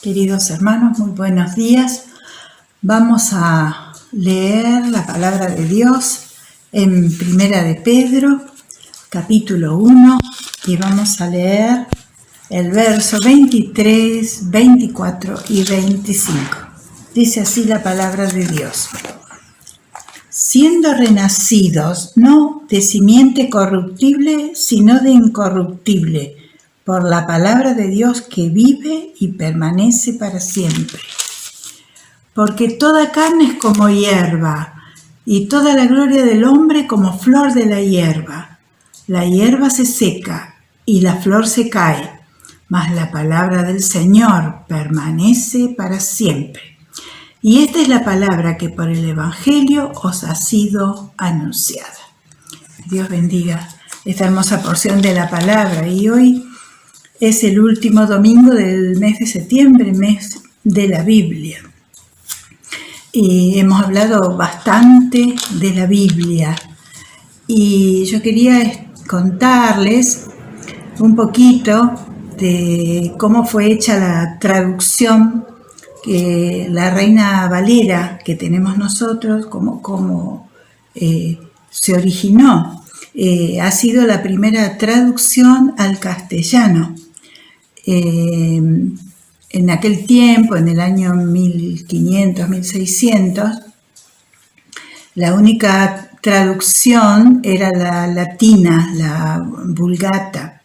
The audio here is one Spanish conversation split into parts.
Queridos hermanos, muy buenos días. Vamos a leer la palabra de Dios en Primera de Pedro, capítulo 1, y vamos a leer el verso 23, 24 y 25. Dice así la palabra de Dios. Siendo renacidos, no de simiente corruptible, sino de incorruptible, por la palabra de Dios que vive y permanece para siempre. Porque toda carne es como hierba, y toda la gloria del hombre como flor de la hierba. La hierba se seca, y la flor se cae, mas la palabra del Señor permanece para siempre. Y esta es la palabra que por el Evangelio os ha sido anunciada. Dios bendiga esta hermosa porción de la palabra. Y hoy es el último domingo del mes de septiembre, mes de la Biblia. Y hemos hablado bastante de la Biblia. Y yo quería contarles un poquito de cómo fue hecha la traducción que la Reina Valera que tenemos nosotros, cómo se originó. Ha sido la primera traducción al castellano. En aquel tiempo, en el año 1500, 1600, la única traducción era la latina, la Vulgata.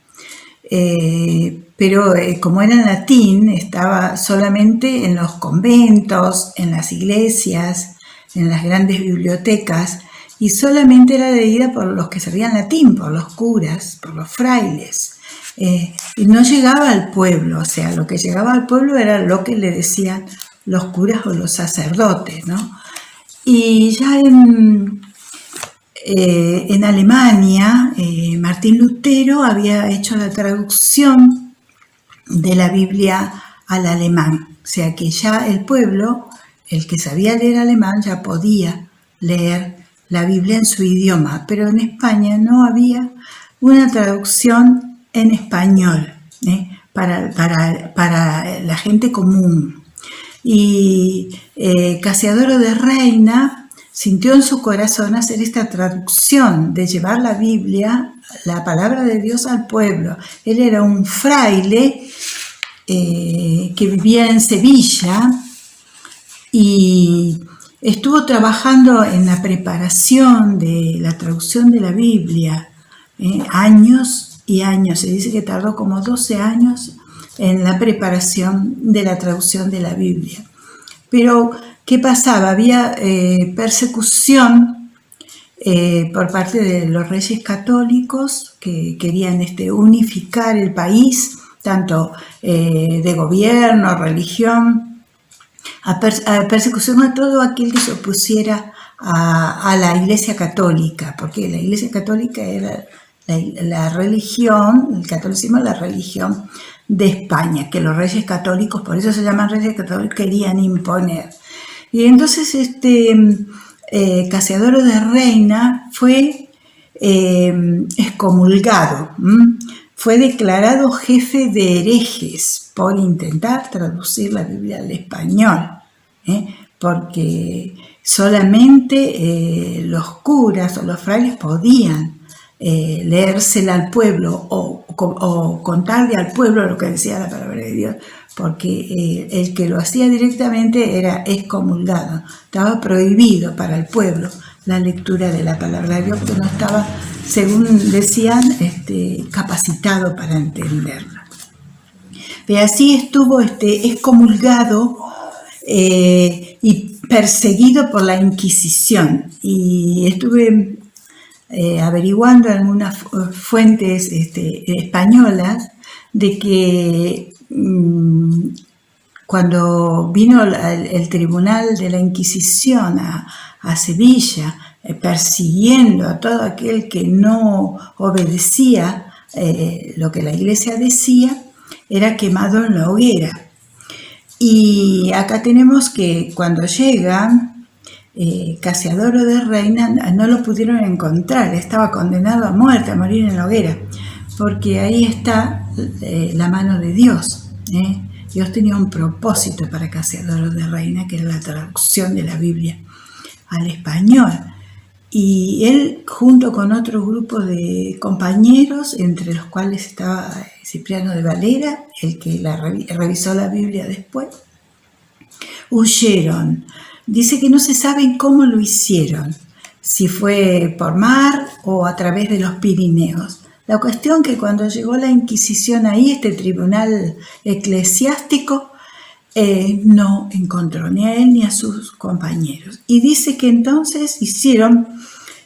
Pero como era en latín, estaba solamente en los conventos, en las iglesias, en las grandes bibliotecas, y solamente era leída por los que sabían latín, por los curas, por los frailes. Y no llegaba al pueblo, o sea, lo que llegaba al pueblo era lo que le decían los curas o los sacerdotes, ¿no? Y ya en Alemania, Martín Lutero había hecho la traducción de la Biblia al alemán, o sea que ya el pueblo, el que sabía leer alemán, ya podía leer la Biblia en su idioma, pero en España no había una traducción en español para la gente común. Y Casiodoro de Reina sintió en su corazón hacer esta traducción de llevar la Biblia, la palabra de Dios al pueblo. Él era un fraile que vivía en Sevilla y estuvo trabajando en la preparación de la traducción de la Biblia años y años. Se dice que tardó como 12 años en la preparación de la traducción de la Biblia. Pero, ¿qué pasaba? Había persecución por parte de los reyes católicos que querían unificar el país, tanto de gobierno, religión, a persecución a todo aquel que se opusiera a la Iglesia Católica, porque la Iglesia Católica era la religión, el catolicismo es la religión de España, que los reyes católicos, por eso se llaman reyes católicos, querían imponer. Y entonces Casiodoro de Reina fue excomulgado, fue declarado jefe de herejes por intentar traducir la Biblia al español, porque solamente los curas o los frailes podían leérsela al pueblo o contarle al pueblo lo que decía la palabra de Dios, porque el que lo hacía directamente era excomulgado. Estaba prohibido para el pueblo la lectura de la palabra de Dios, porque no estaba, según decían, capacitado para entenderla. Y así estuvo excomulgado y perseguido por la Inquisición. Y estuve averiguando algunas fuentes españolas de que cuando vino el tribunal de la Inquisición a Sevilla, persiguiendo a todo aquel que no obedecía lo que la Iglesia decía, era quemado en la hoguera. Y acá tenemos que cuando llega Casiodoro de Reina, no lo pudieron encontrar, estaba condenado a muerte, a morir en la hoguera, porque ahí está la mano de Dios, Dios tenía un propósito para Cazadores de Reina, que era la traducción de la Biblia al español. Y él, junto con otro grupo de compañeros, entre los cuales estaba Cipriano de Valera, el que revisó la Biblia después, huyeron. Dice que no se sabe cómo lo hicieron, si fue por mar o a través de los Pirineos. La cuestión que cuando llegó la Inquisición ahí, este tribunal eclesiástico, no encontró ni a él ni a sus compañeros. Y dice que entonces hicieron,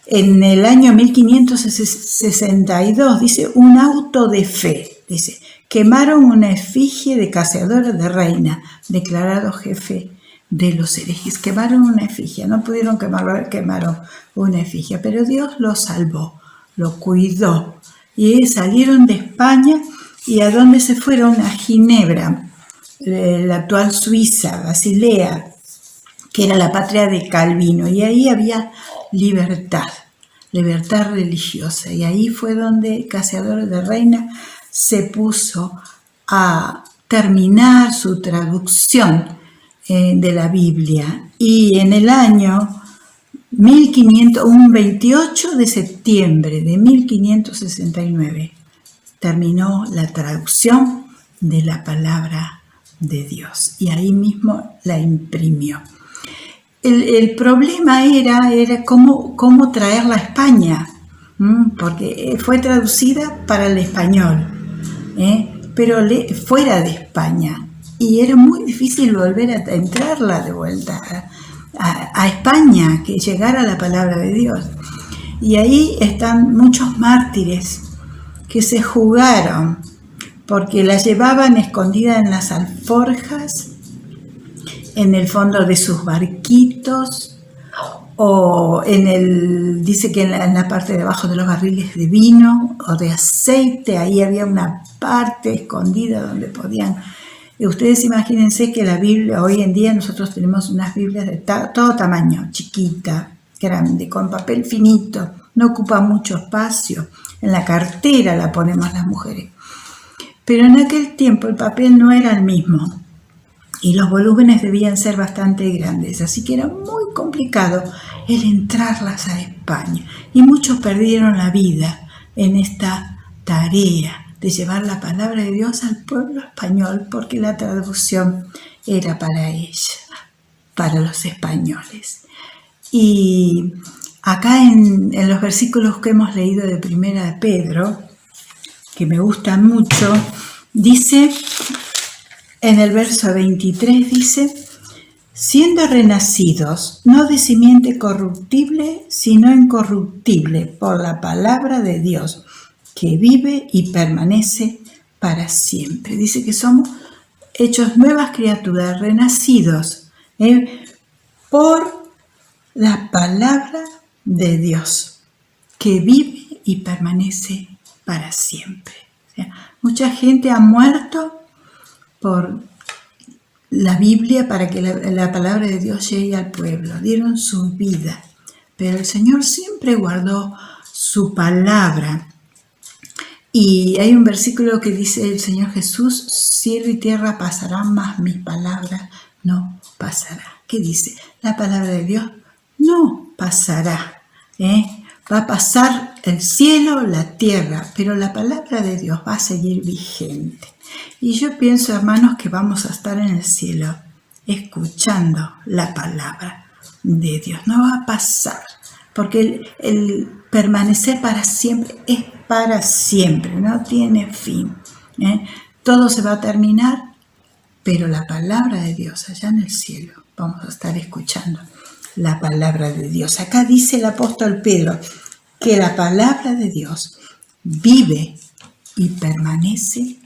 en el año 1562, dice, un auto de fe. Dice, quemaron una efigie de Cazadores de Reina, declarado jefe de los herejes. Quemaron una efigie, no pudieron quemarlo, quemaron una efigie, pero Dios lo salvó, lo cuidó. Y salieron de España, y ¿a dónde se fueron? A Ginebra, la actual Suiza, Basilea, que era la patria de Calvino, y ahí había libertad religiosa, y ahí fue donde Cazadores de Reina se puso a terminar su traducción de la Biblia. Y en el año 28 de septiembre de 1569 terminó la traducción de la palabra de Dios, y ahí mismo la imprimió. El problema era cómo traerla a España, porque fue traducida para el español, pero fuera de España, y era muy difícil volver a entrarla de vuelta a España, que llegara la palabra de Dios. Y ahí están muchos mártires que se jugaron, porque la llevaban escondida en las alforjas, en el fondo de sus barquitos, o dice que en la parte de abajo de los barriles de vino o de aceite, ahí había una parte escondida donde podían. Ustedes imagínense que la Biblia, hoy en día nosotros tenemos unas Biblias de todo tamaño, chiquita, grande, con papel finito, no ocupa mucho espacio, en la cartera la ponemos las mujeres. Pero en aquel tiempo el papel no era el mismo, y los volúmenes debían ser bastante grandes, así que era muy complicado el entrarlas a España, y muchos perdieron la vida en esta tarea de llevar la palabra de Dios al pueblo español, porque la traducción era para ella, para los españoles. Y acá en los versículos que hemos leído de Primera de Pedro, que me gustan mucho, dice, en el verso 23 dice, siendo renacidos, no de simiente corruptible, sino incorruptible, por la palabra de Dios, que vive y permanece para siempre. Dice que somos hechos nuevas criaturas, renacidos por la palabra de Dios, que vive y permanece para siempre. O sea, mucha gente ha muerto por la Biblia para que la palabra de Dios llegue al pueblo. Dieron su vida, pero el Señor siempre guardó su palabra. Y hay un versículo que dice el Señor Jesús, cielo y tierra pasarán, mas mis palabras no pasarán. ¿Qué dice? La palabra de Dios no pasará. Va a pasar el cielo, la tierra, pero la palabra de Dios va a seguir vigente. Y yo pienso, hermanos, que vamos a estar en el cielo escuchando la palabra de Dios. No va a pasar, porque el permanecer para siempre es para siempre, no tiene fin. Todo se va a terminar, pero la palabra de Dios allá en el cielo, vamos a estar escuchando la palabra de Dios. Acá dice el apóstol Pedro que la palabra de Dios vive y permanece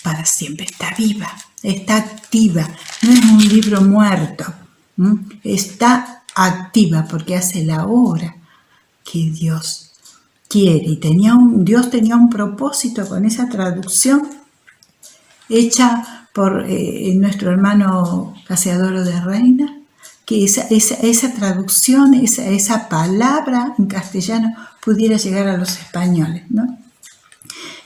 para siempre. Está viva, está activa, no es un libro muerto, está activa porque hace la obra que Dios quiere. Y Dios tenía un propósito con esa traducción hecha por nuestro hermano Cazador de Reina, que esa traducción, esa palabra en castellano pudiera llegar a los españoles, ¿no?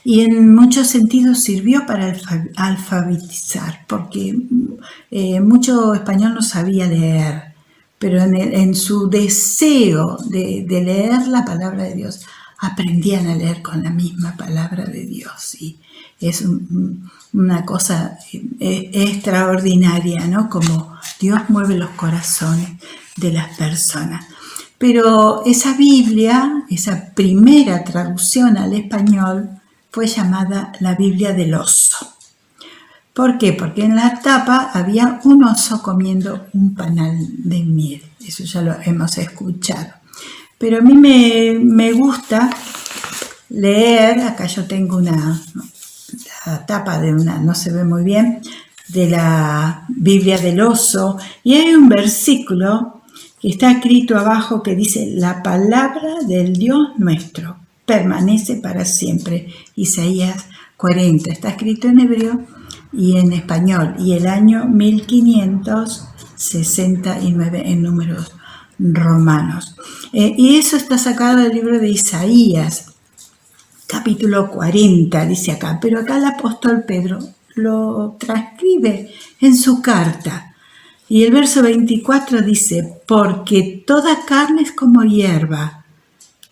Y en muchos sentidos sirvió para alfabetizar, porque mucho español no sabía leer, pero en su deseo de leer la palabra de Dios, aprendían a leer con la misma palabra de Dios. Y es una cosa extraordinaria, ¿no? Como Dios mueve los corazones de las personas. Pero esa Biblia, esa primera traducción al español, fue llamada la Biblia del oso. ¿Por qué? Porque en la tapa había un oso comiendo un panal de miel. Eso ya lo hemos escuchado. Pero a mí me gusta leer, acá yo tengo la tapa de una, no se ve muy bien, de la Biblia del oso, y hay un versículo que está escrito abajo que dice: la palabra del Dios nuestro permanece para siempre. Isaías 40, está escrito en hebreo y en español, y el año 1569 en números romanos. Y eso está sacado del libro de Isaías, capítulo 40, dice acá, pero acá el apóstol Pedro lo transcribe en su carta. Y el verso 24 dice: porque toda carne es como hierba,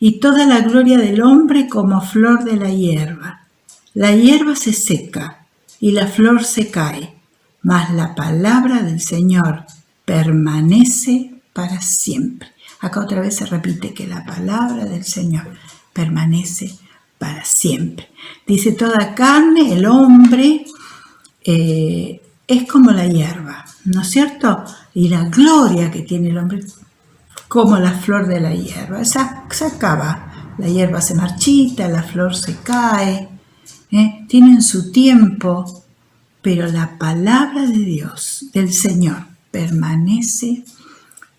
y toda la gloria del hombre como flor de la hierba. La hierba se seca, y la flor se cae, mas la palabra del Señor permanece para siempre. Acá otra vez se repite que la palabra del Señor permanece para siempre. Dice: toda carne, el hombre, es como la hierba, ¿no es cierto? Y la gloria que tiene el hombre como la flor de la hierba. Se acaba, la hierba se marchita, la flor se cae, tienen su tiempo, pero la palabra de Dios, del Señor, permanece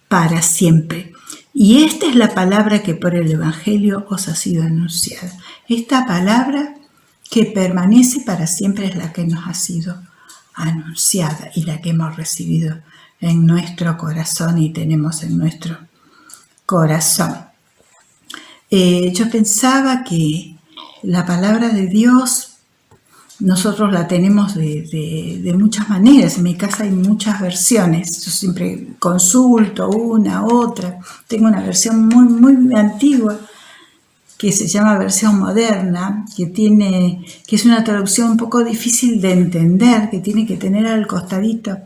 para siempre. Y esta es la palabra que por el Evangelio os ha sido anunciada. Esta palabra que permanece para siempre es la que nos ha sido anunciada y la que hemos recibido en nuestro corazón y tenemos en nuestro corazón. Yo pensaba que la palabra de Dios nosotros la tenemos de muchas maneras. En mi casa hay muchas versiones. Yo siempre consulto una, otra. Tengo una versión muy antigua que se llama versión moderna, que es una traducción un poco difícil de entender, que tiene que tener al costadito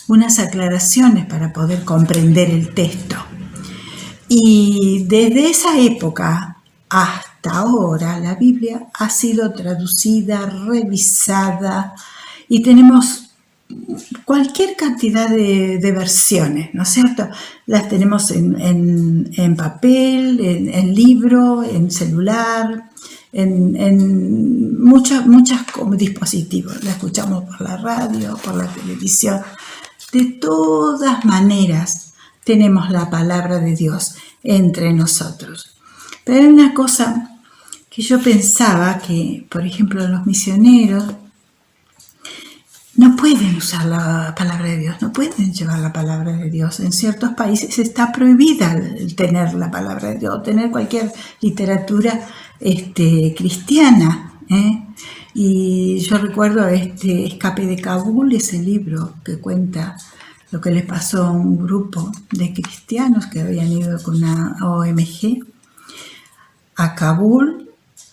unas aclaraciones para poder comprender el texto. Y desde esa época hasta ahora la Biblia ha sido traducida, revisada y tenemos cualquier cantidad de versiones, ¿no es cierto? Las tenemos en papel, en libro, en celular, en muchos dispositivos. La escuchamos por la radio, por la televisión. De todas maneras tenemos la palabra de Dios entre nosotros. Pero hay una cosa que yo pensaba que, por ejemplo, los misioneros no pueden usar la palabra de Dios, no pueden llevar la palabra de Dios. En ciertos países está prohibida el tener la palabra de Dios, tener cualquier literatura cristiana. Y yo recuerdo Escape de Kabul, ese libro que cuenta lo que les pasó a un grupo de cristianos que habían ido con una ONG a Kabul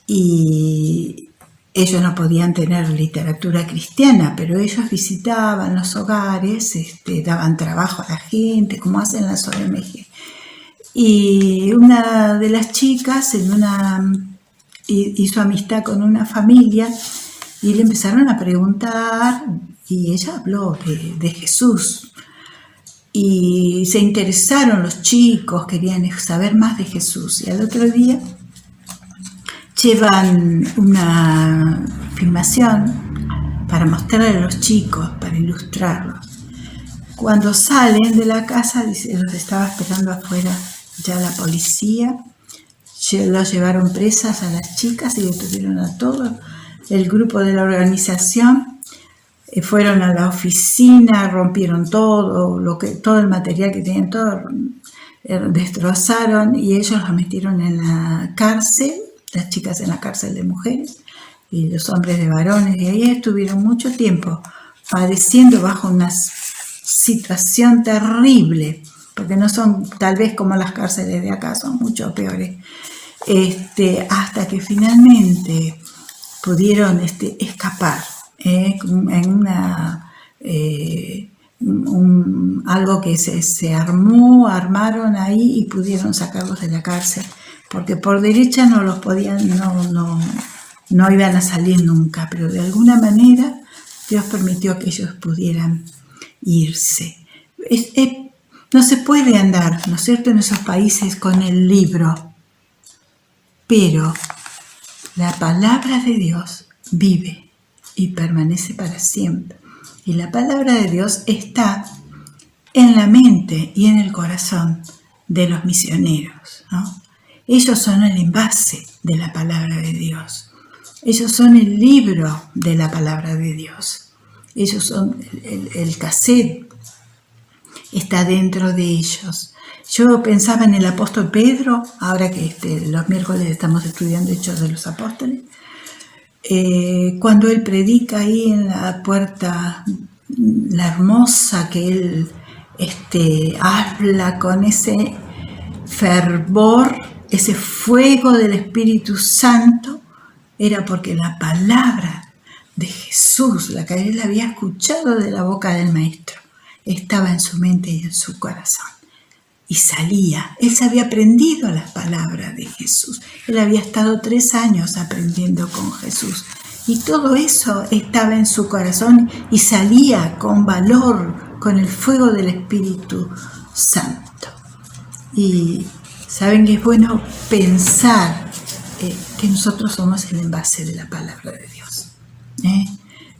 y ellos no podían tener literatura cristiana, pero ellos visitaban los hogares, daban trabajo a la gente, como hacen las ONG. Y una de las chicas hizo amistad con una familia y le empezaron a preguntar y ella habló de Jesús. Y se interesaron los chicos, querían saber más de Jesús. Y al otro día llevan una filmación para mostrarle a los chicos, para ilustrarlos. Cuando salen de la casa, los estaba esperando afuera ya la policía. Los llevaron presas a las chicas y detuvieron a todo el grupo de la organización. Fueron a la oficina, rompieron todo el material que tenían, todo destrozaron y ellos los metieron en la cárcel, las chicas en la cárcel de mujeres, y los hombres de varones de ahí estuvieron mucho tiempo padeciendo bajo una situación terrible, porque no son tal vez como las cárceles de acá, son mucho peores, hasta que finalmente pudieron escapar en una algo que se armaron ahí y pudieron sacarlos de la cárcel, porque por derecha no los podían, no iban a salir nunca, pero de alguna manera Dios permitió que ellos pudieran irse. No se puede andar, ¿no es cierto?, en esos países con el libro, pero la palabra de Dios vive y permanece para siempre. Y la palabra de Dios está en la mente y en el corazón de los misioneros, ¿no? Ellos son el envase de la palabra de Dios. Ellos son el libro de la palabra de Dios. Ellos son el cassette, está dentro de ellos. Yo pensaba en el apóstol Pedro, ahora que los miércoles estamos estudiando Hechos de los Apóstoles, cuando él predica ahí en la puerta, la hermosa, que él habla con ese fervor, ese fuego del Espíritu Santo, era porque la palabra de Jesús, la que él había escuchado de la boca del Maestro, estaba en su mente y en su corazón. Y salía. Él se había aprendido las palabras de Jesús. Él había estado 3 años aprendiendo con Jesús. Y todo eso estaba en su corazón y salía con valor, con el fuego del Espíritu Santo. Y saben que es bueno pensar que nosotros somos el envase de la palabra de Dios.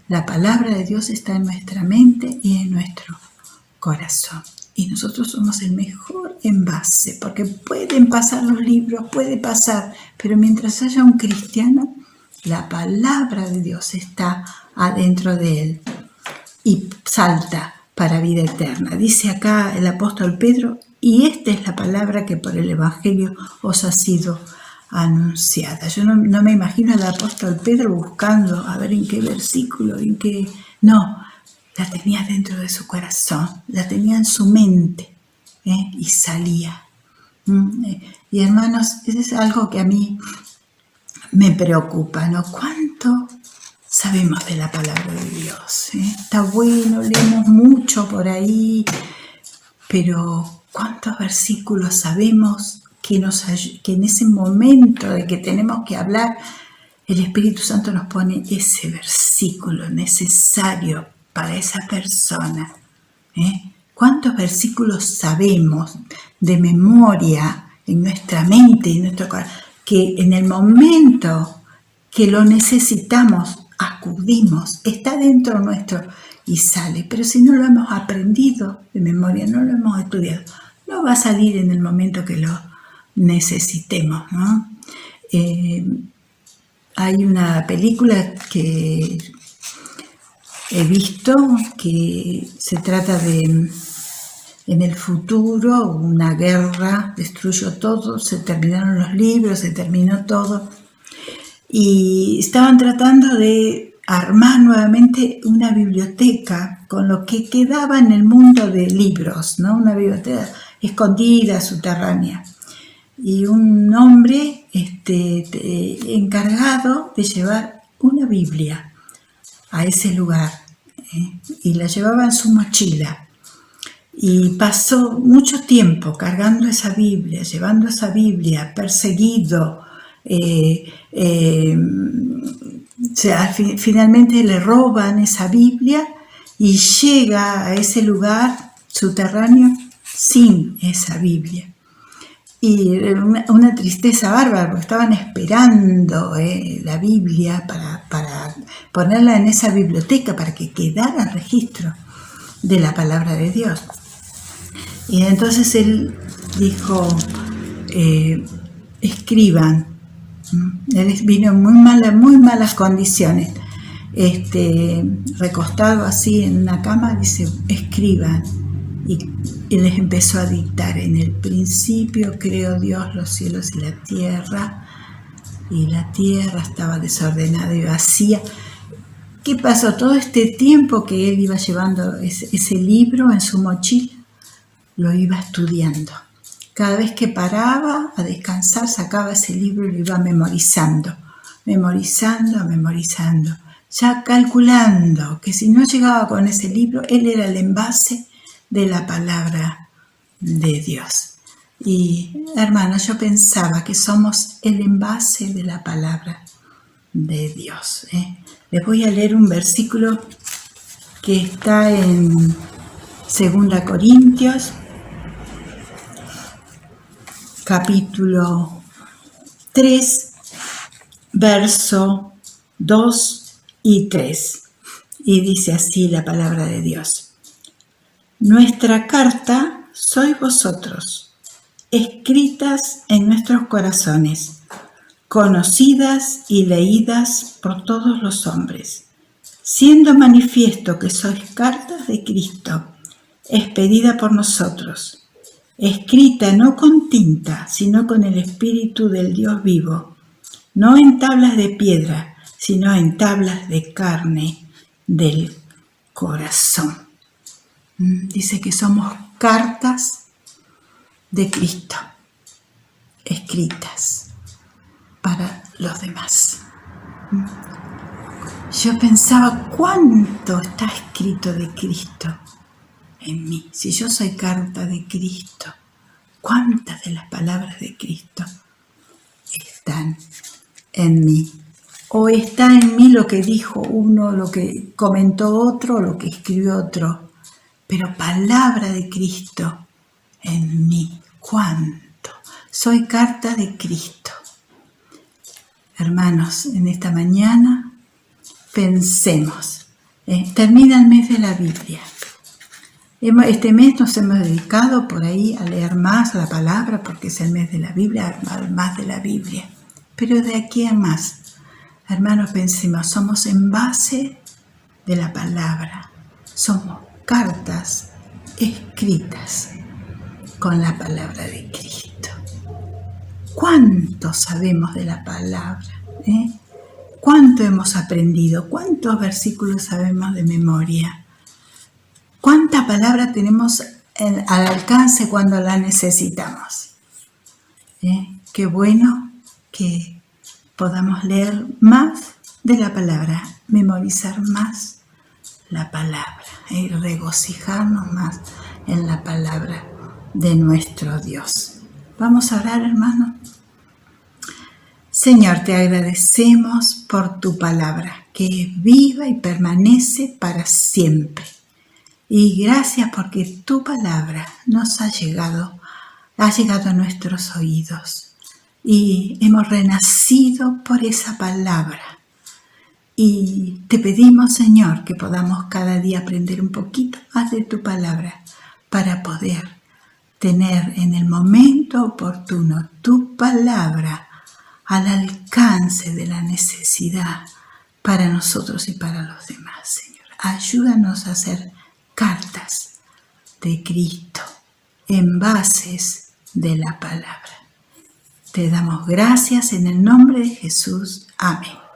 La palabra de Dios está en nuestra mente y en nuestro corazón. Y nosotros somos el mejor envase, porque pueden pasar los libros, puede pasar, pero mientras haya un cristiano, la palabra de Dios está adentro de él y salta para vida eterna. Dice acá el apóstol Pedro, y esta es la palabra que por el Evangelio os ha sido anunciada. Yo no me imagino al apóstol Pedro buscando a ver en qué versículo, en qué... No, la tenía dentro de su corazón, la tenía en su mente, y salía. Y hermanos, eso es algo que a mí me preocupa, ¿no? ¿Cuánto sabemos de la palabra de Dios? Está bueno, leemos mucho por ahí, pero ¿cuántos versículos sabemos que en ese momento de que tenemos que hablar, el Espíritu Santo nos pone ese versículo necesario para esa persona? ¿Cuántos versículos sabemos de memoria en nuestra mente y en nuestro corazón, que en el momento que lo necesitamos acudimos, está dentro nuestro y sale? Pero si no lo hemos aprendido de memoria, no lo hemos estudiado, no va a salir en el momento que lo necesitemos, ¿no? Hay una película que he visto que se trata de, en el futuro, una guerra destruyó todo, se terminaron los libros, se terminó todo, y estaban tratando de armar nuevamente una biblioteca con lo que quedaba en el mundo de libros, ¿no? Una biblioteca escondida, subterránea. Y un hombre encargado de llevar una Biblia a ese lugar, y la llevaba en su mochila. Y pasó mucho tiempo cargando esa Biblia, llevando esa Biblia, perseguido. Finalmente le roban esa Biblia y llega a ese lugar subterráneo sin esa Biblia. Y una tristeza bárbara, porque estaban esperando la Biblia para ponerla en esa biblioteca, para que quedara registro de la palabra de Dios. Y entonces él dijo, escriban. Él vino en muy malas condiciones, recostado así en una cama, dice, escriban. Y les empezó a dictar: en el principio creó Dios los cielos y la tierra, y la tierra estaba desordenada y vacía. ¿Qué pasó? Todo este tiempo que él iba llevando ese libro en su mochila, lo iba estudiando. Cada vez que paraba a descansar, sacaba ese libro y lo iba memorizando, ya calculando que si no llegaba con ese libro, él era el envase de la palabra de Dios. Y hermanos, yo pensaba que somos el envase de la palabra de Dios. Les voy a leer un versículo que está en 2 Corintios, capítulo 3, verso 2 y 3. Y dice así la palabra de Dios. Nuestra carta sois vosotros, escritas en nuestros corazones, conocidas y leídas por todos los hombres, siendo manifiesto que sois cartas de Cristo, expedida por nosotros, escrita no con tinta, sino con el Espíritu del Dios vivo, no en tablas de piedra, sino en tablas de carne del corazón. Dice que somos cartas de Cristo, escritas para los demás. Yo pensaba, ¿cuánto está escrito de Cristo en mí? Si yo soy carta de Cristo, ¿cuántas de las palabras de Cristo están en mí? ¿O está en mí lo que dijo uno, lo que comentó otro, lo que escribió otro? Pero palabra de Cristo en mí, ¿cuánto? Soy carta de Cristo. Hermanos, en esta mañana pensemos, termina el mes de la Biblia. Este mes nos hemos dedicado por ahí a leer más la palabra, porque es el mes de la Biblia, más de la Biblia. Pero de aquí a más, hermanos, pensemos, somos envase de la palabra, somos cartas escritas con la palabra de Cristo. ¿Cuánto sabemos de la palabra? ¿Cuánto hemos aprendido? ¿Cuántos versículos sabemos de memoria? ¿Cuánta palabra tenemos al alcance cuando la necesitamos? Qué bueno que podamos leer más de la palabra, memorizar más la palabra, regocijarnos más en la palabra de nuestro Dios. Vamos a orar, hermanos. Señor, te agradecemos por tu palabra, que es viva y permanece para siempre. Y gracias porque tu palabra nos ha llegado a nuestros oídos. Y hemos renacido por esa palabra. Y te pedimos, Señor, que podamos cada día aprender un poquito más de tu palabra para poder tener en el momento oportuno tu palabra al alcance de la necesidad para nosotros y para los demás, Señor. Ayúdanos a hacer cartas de Cristo, envases de la palabra. Te damos gracias en el nombre de Jesús. Amén.